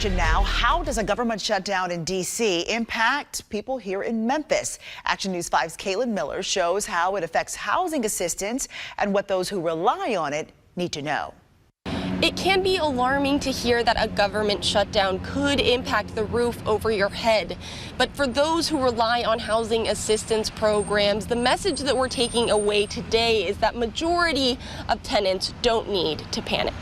Action now. How does a government shutdown in D.C. impact people here in Memphis? Action News 5's Caitlin Miller shows how it affects housing assistance and what those who rely on it need to know. It can be alarming to hear that a government shutdown could impact the roof over your head. But for those who rely on housing assistance programs, the message that we're taking away today is that majority of tenants don't need to panic.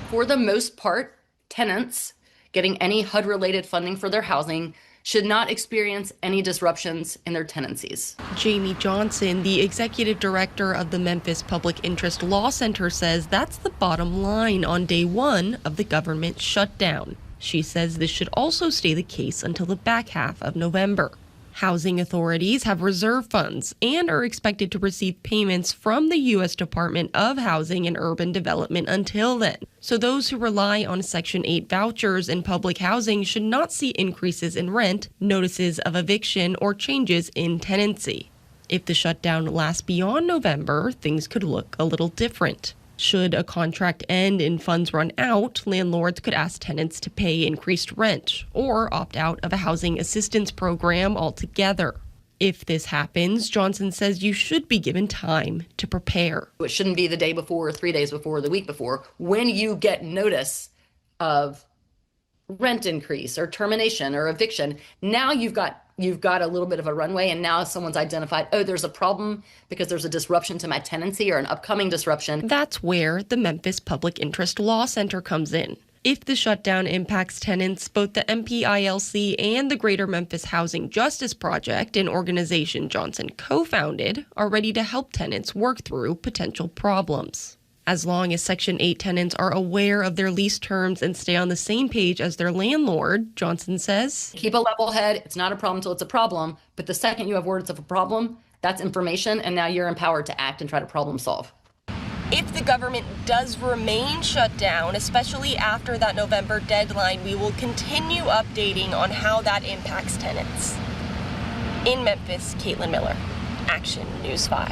For the most part, tenants getting any HUD-related funding for their housing should not experience any disruptions in their tenancies. Jamie Johnson, the executive director of the Memphis Public Interest Law Center, says that's the bottom line on day one of the government shutdown. She says this should also stay the case until the back half of November. Housing authorities have reserve funds and are expected to receive payments from the U.S. Department of Housing and Urban Development until then. So those who rely on Section 8 vouchers in public housing should not see increases in rent, notices of eviction, or changes in tenancy. If the shutdown lasts beyond November, things could look a little different. Should a contract end and funds run out, landlords could ask tenants to pay increased rent or opt out of a housing assistance program altogether. If this happens, Johnson says you should be given time to prepare. It shouldn't be the day before, 3 days before, the week before. When you get notice of rent increase or termination or eviction, now you've got a little bit of a runway, and now someone's identified, oh, there's a problem because there's a disruption to my tenancy or an upcoming disruption. That's where the Memphis Public Interest Law Center comes in. If the shutdown impacts tenants, both the MPILC and the Greater Memphis Housing Justice Project, an organization Johnson co-founded, are ready to help tenants work through potential problems. As long as Section 8 tenants are aware of their lease terms and stay on the same page as their landlord, Johnson says, keep a level head. It's not a problem until it's a problem. But the second you have words of a problem, that's information. And now you're empowered to act and try to problem solve. If the government does remain shut down, especially after that November deadline, we will continue updating on how that impacts tenants. In Memphis, Caitlin Miller, Action News 5.